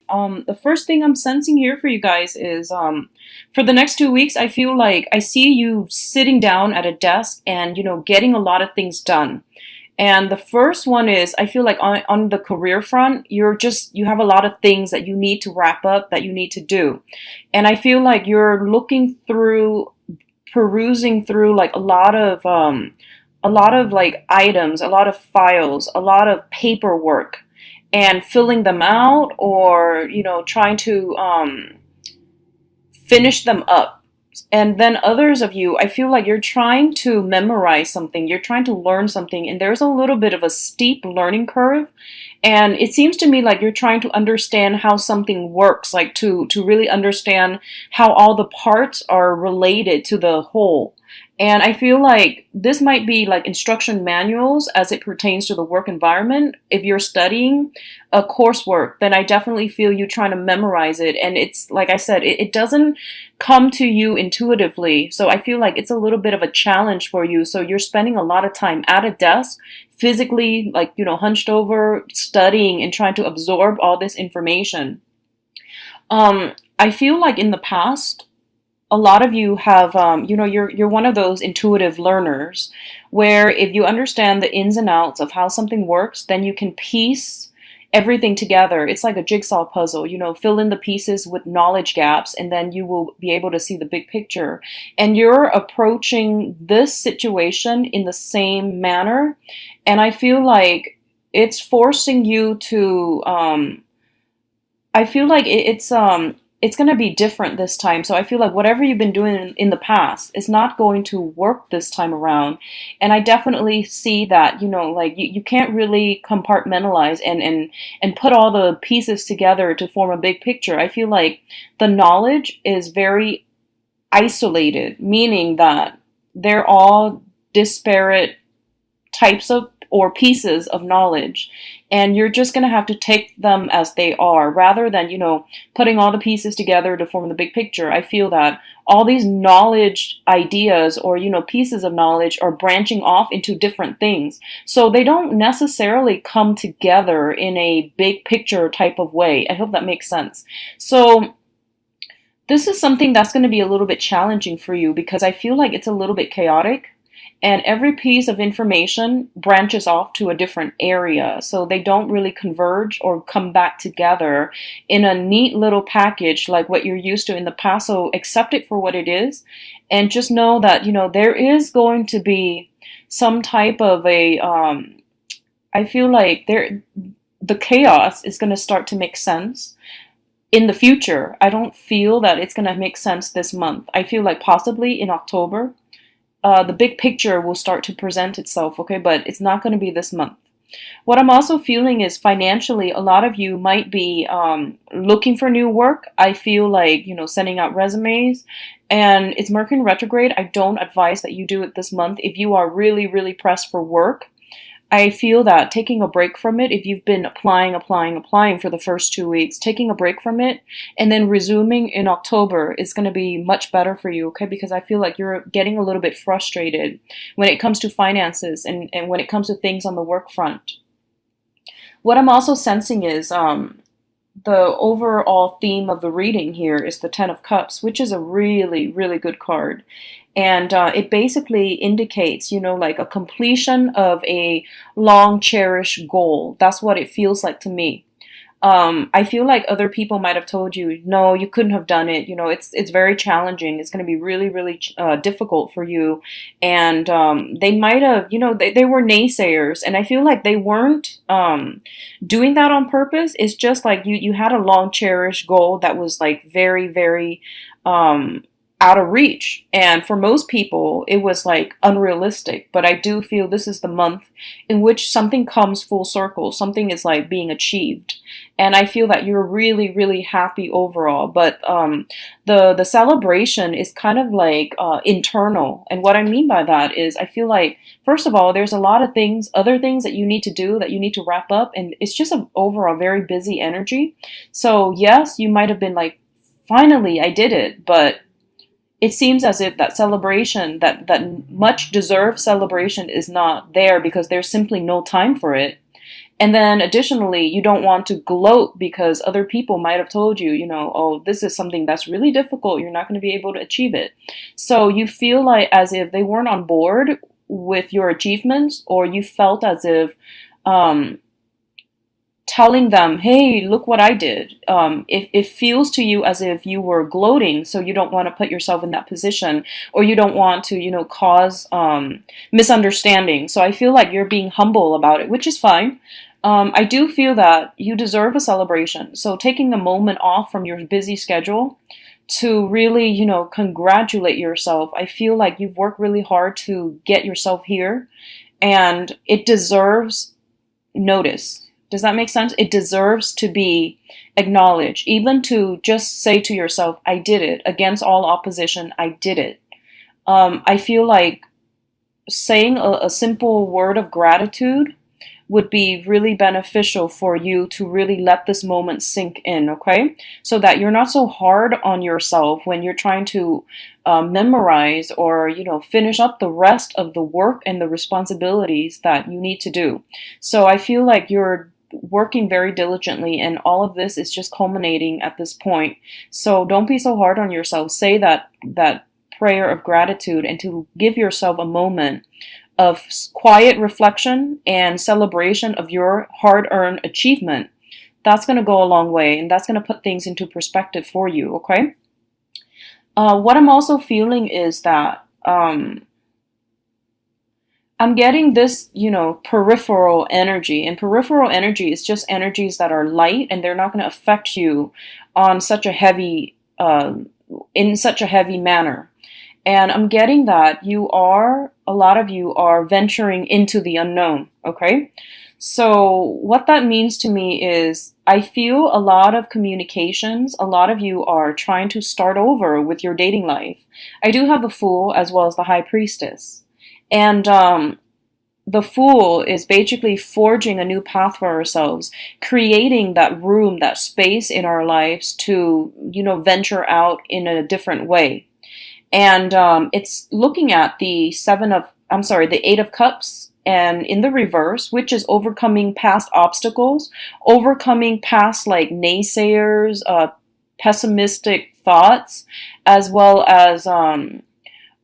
The first thing I'm sensing here for you guys is for the next 2 weeks, I feel like I see you sitting down at a desk and, getting a lot of things done. And the first one is I feel like on the career front, you have a lot of things that you need to wrap up, that you need to do. And I feel like you're perusing through like a lot of like items, a lot of files, a lot of paperwork and filling them out, or trying to finish them up. And then others of you, I feel like you're trying to memorize something, you're trying to learn something, and there's a little bit of a steep learning curve. And it seems to me like you're trying to understand how something works, like to really understand how all the parts are related to the whole. And I feel like this might be like instruction manuals as it pertains to the work environment. If you're studying a coursework, then I definitely feel you trying to memorize it. And it's like I said, it doesn't come to you intuitively. So I feel like it's a little bit of a challenge for you. So you're spending a lot of time at a desk, physically, like, hunched over, studying and trying to absorb all this information. I feel like in the past, a lot of you have, you're one of those intuitive learners where if you understand the ins and outs of how something works, then you can piece everything together. It's like a jigsaw puzzle, fill in the pieces with knowledge gaps, and then you will be able to see the big picture. And you're approaching this situation in the same manner. And I feel like it's forcing you to, I feel like it's going to be different this time. So I feel like whatever you've been doing in the past is not going to work this time around. And I definitely see that, like you can't really compartmentalize and put all the pieces together to form a big picture. I feel like the knowledge is very isolated, meaning that they're all disparate types of or pieces of knowledge, and you're just going to have to take them as they are rather than putting all the pieces together to form the big picture. I feel that all these knowledge ideas or pieces of knowledge are branching off into different things, so they don't necessarily come together in a big picture type of way. I hope that makes sense. So this is something that's going to be a little bit challenging for you because I feel like it's a little bit chaotic, and every piece of information branches off to a different area. So they don't really converge or come back together in a neat little package like what you're used to in the past. So accept it for what it is. And just know that, there is going to be some type of I feel like the chaos is going to start to make sense in the future. I don't feel that it's going to make sense this month. I feel like possibly in October the big picture will start to present itself, okay? But it's not going to be this month. What I'm also feeling is financially, a lot of you might be looking for new work. I feel like, sending out resumes, and it's Mercury retrograde. I don't advise that you do it this month. If you are really, really pressed for work, I feel that taking a break from it, if you've been applying for the first 2 weeks, taking a break from it and then resuming in October is going to be much better for you, okay? Because I feel like you're getting a little bit frustrated when it comes to finances and when it comes to things on the work front. What I'm also sensing is the overall theme of the reading here is the Ten of Cups, which is a really, really good card. And it basically indicates, like a completion of a long cherished goal. That's what it feels like to me. I feel like other people might have told you, no, you couldn't have done it. It's very challenging. It's going to be really, really difficult for you. And they might have, they were naysayers. And I feel like they weren't doing that on purpose. It's just like you had a long cherished goal that was like very, very out of reach. And for most people, it was like unrealistic. But I do feel this is the month in which something comes full circle. Something is like being achieved. And I feel that you're really, really happy overall. But the celebration is kind of like internal. And what I mean by that is I feel like, first of all, there's a lot of things, other things that you need to do, that you need to wrap up. And it's just an overall very busy energy. So yes, you might have been like, finally, I did it. But it seems as if that celebration, that much deserved celebration, is not there because there's simply no time for it. And then additionally, you don't want to gloat because other people might have told you, oh, this is something that's really difficult. You're not going to be able to achieve it. So you feel like as if they weren't on board with your achievements, or you felt as if um, telling them, hey, look what I did. It feels to you as if you were gloating, so you don't want to put yourself in that position, or you don't want to, cause misunderstanding. So I feel like you're being humble about it, which is fine. I do feel that you deserve a celebration. So taking a moment off from your busy schedule to really, congratulate yourself. I feel like you've worked really hard to get yourself here, and it deserves notice. Does that make sense? It deserves to be acknowledged, even to just say to yourself, I did it. Against all opposition, I did it. I feel like saying a simple word of gratitude would be really beneficial for you to really let this moment sink in, okay? So that you're not so hard on yourself when you're trying to memorize or, finish up the rest of the work and the responsibilities that you need to do. So I feel like you're working very diligently, and all of this is just culminating at this point. So don't be so hard on yourself. Say that prayer of gratitude, and to give yourself a moment of quiet reflection and celebration of your hard-earned achievement. That's going to go a long way, and that's going to put things into perspective for you, okay? What I'm also feeling is that I'm getting this, peripheral energy. And peripheral energy is just energies that are light, and they're not going to affect you on such a heavy, in such a heavy manner. And I'm getting that a lot of you are venturing into the unknown, okay? So what that means to me is I feel a lot of communications, a lot of you are trying to start over with your dating life. I do have the Fool as well as the High Priestess. And the Fool is basically forging a new path for ourselves, creating that room, that space in our lives to, venture out in a different way. And it's looking at the Eight of Cups, and in the reverse, which is overcoming past obstacles, overcoming past like naysayers, pessimistic thoughts, as well as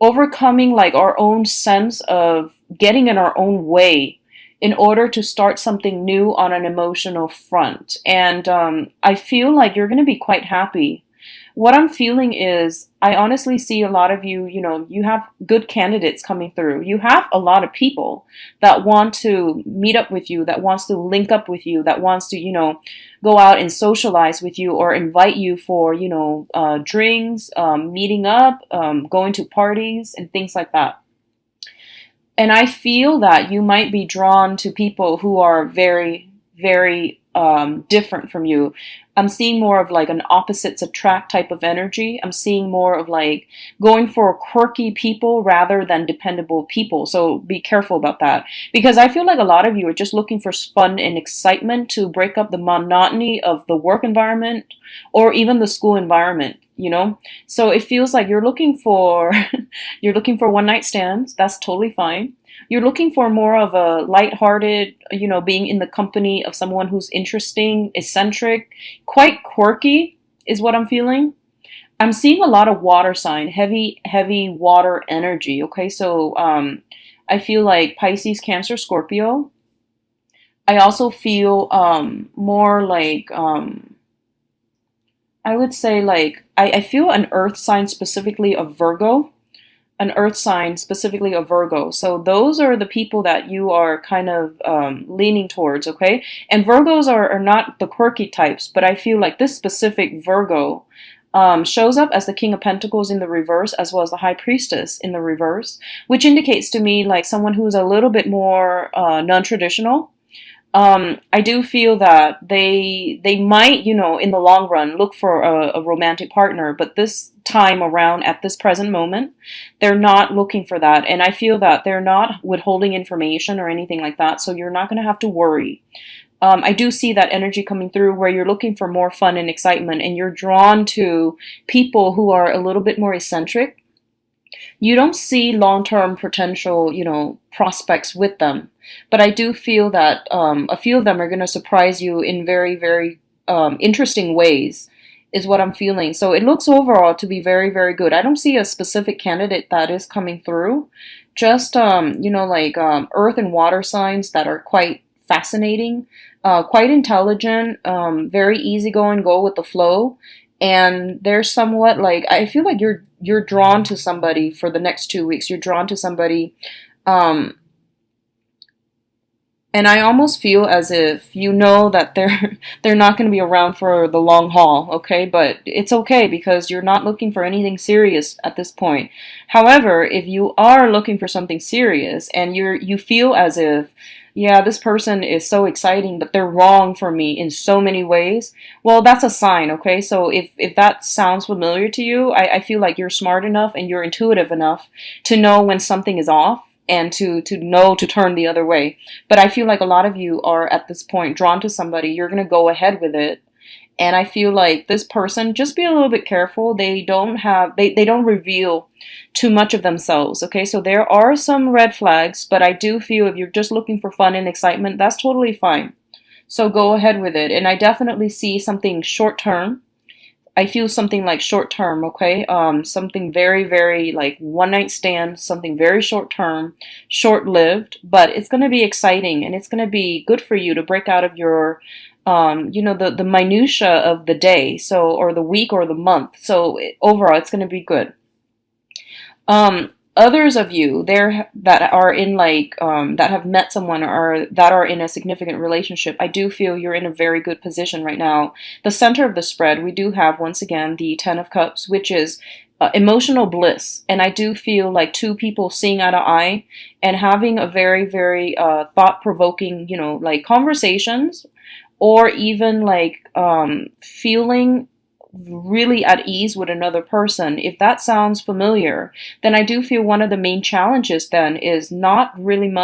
overcoming like our own sense of getting in our own way in order to start something new on an emotional front. And I feel like you're going to be quite happy. What I'm feeling is I honestly see a lot of you, you have good candidates coming through. You have a lot of people that want to meet up with you, that wants to link up with you, that wants to, go out and socialize with you or invite you for, drinks, meeting up, going to parties and things like that. And I feel that you might be drawn to people who are very, very different from you. I'm seeing more of like an opposites attract type of energy. I'm seeing more of like going for quirky people rather than dependable people. So be careful about that, because I feel like a lot of you are just looking for fun and excitement to break up the monotony of the work environment or even the school environment. So it feels like you're looking for you're looking for one night stands. That's totally fine. You're looking for more of a lighthearted, being in the company of someone who's interesting, eccentric, quite quirky is what I'm feeling. I'm seeing a lot of water sign, heavy, heavy water energy. Okay, so I feel like Pisces, Cancer, Scorpio. I also feel more like I would say like I feel an earth sign, specifically of Virgo. An earth sign, specifically a Virgo. So those are the people that you are kind of leaning towards, okay? And Virgos are not the quirky types, but I feel like this specific Virgo shows up as the King of Pentacles in the reverse, as well as the High Priestess in the reverse, which indicates to me like someone who's a little bit more non-traditional. I do feel that they might, in the long run, look for a romantic partner, but this time around, at this present moment, they're not looking for that. And I feel that they're not withholding information or anything like that, so you're not going to have to worry. I do see that energy coming through where you're looking for more fun and excitement, and you're drawn to people who are a little bit more eccentric. You don't see long-term potential, prospects with them. but I do feel that a few of them are going to surprise you in very, very interesting ways, is what I'm feeling. So it looks overall to be very, very good. I don't see a specific candidate that is coming through. Just, like earth and water signs that are quite fascinating, quite intelligent, very easygoing, go with the flow. And they're somewhat like, I feel like you're drawn to somebody for the next 2 weeks. You're drawn to somebody, um, and I almost feel as if you know that they're not going to be around for the long haul, okay? But it's okay because you're not looking for anything serious at this point. However, if you are looking for something serious and you feel as if, yeah, this person is so exciting, but they're wrong for me in so many ways, well, that's a sign, okay? So if that sounds familiar to you, I feel like you're smart enough and you're intuitive enough to know when something is off and to know to turn the other way. But I feel like a lot of you are at this point drawn to somebody. You're going to go ahead with it. And I feel like this person, just be a little bit careful. They don't reveal too much of themselves. Okay, so there are some red flags, but I do feel if you're just looking for fun and excitement, that's totally fine. So go ahead with it. And I definitely see something short term. I feel something like short term, okay? Something very, very like one night stand, something very short term, short lived, but it's going to be exciting and it's going to be good for you to break out of your, the minutia of the day, so, or the week or the month. So overall, it's going to be good. Others of you there that are in that have met someone or that are in a significant relationship, I do feel you're in a very good position right now. The center of the spread, we do have once again the Ten of Cups, which is emotional bliss, and I do feel like two people seeing eye to eye and having a very, very thought-provoking, like conversations, or even like feeling really at ease with another person. If that sounds familiar, then I do feel one of the main challenges then is not really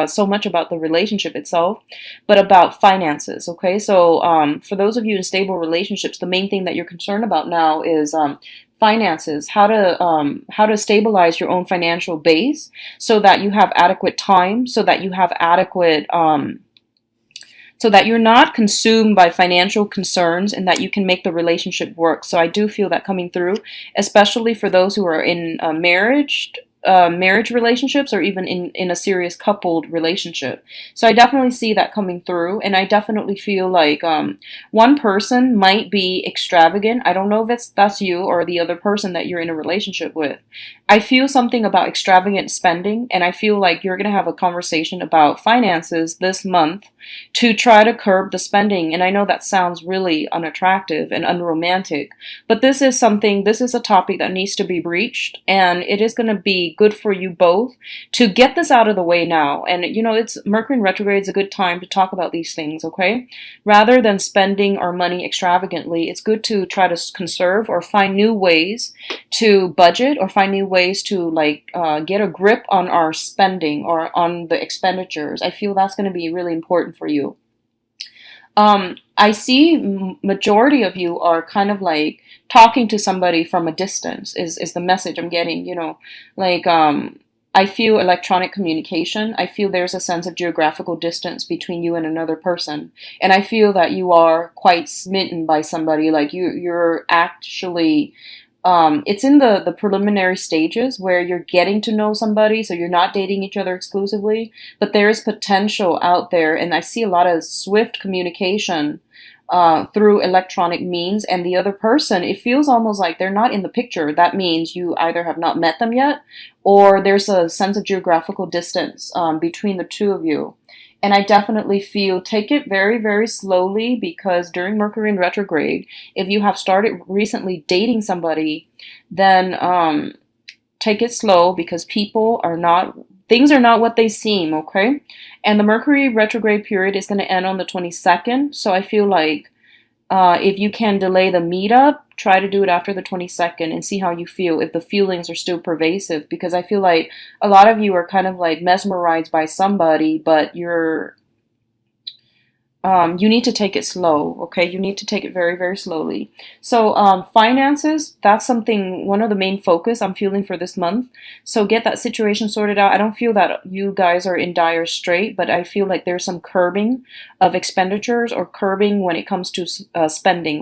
so much about the relationship itself, but about finances. Okay, so for those of you in stable relationships, the main thing that you're concerned about now is finances, how to stabilize your own financial base so that you have adequate time, so that you have adequate so that you're not consumed by financial concerns and that you can make the relationship work. So I do feel that coming through, especially for those who are in marriage relationships or even in a serious coupled relationship. So I definitely see that coming through, and I definitely feel like one person might be extravagant. I don't know if that's you or the other person that you're in a relationship with. I feel something about extravagant spending, and I feel like you're going to have a conversation about finances this month to try to curb the spending. And I know that sounds really unattractive and unromantic, but this is a topic that needs to be breached, and it is going to be good for you both to get this out of the way now. And it's Mercury in retrograde is a good time to talk about these things, okay? Rather than spending our money extravagantly, it's good to try to conserve or find new ways to budget or find new ways to get a grip on our spending or on the expenditures. I feel that's going to be really important for you. I see majority of you are kind of like talking to somebody from a distance is the message I'm getting, I feel electronic communication. I feel there's a sense of geographical distance between you and another person. And I feel that you are quite smitten by somebody, like you're actually it's in the preliminary stages where you're getting to know somebody, so you're not dating each other exclusively, but there is potential out there, and I see a lot of swift communication through electronic means, and the other person, it feels almost like they're not in the picture. That means you either have not met them yet, or there's a sense of geographical distance between the two of you. And I definitely feel take it very, very slowly, because during Mercury in retrograde, if you have started recently dating somebody, then take it slow, because things are not what they seem, okay? And the Mercury retrograde period is going to end on the 22nd. So I feel like if you can delay the meetup, try to do it after the 22nd and see how you feel, if the feelings are still pervasive, because I feel like a lot of you are kind of like mesmerized by somebody, but you're You need to take it slow, okay? You need to take it very, very slowly. So, finances, that's something, one of the main focus I'm feeling for this month. So get that situation sorted out. I don't feel that you guys are in dire strait, but I feel like there's some curbing of expenditures or curbing when it comes to spending.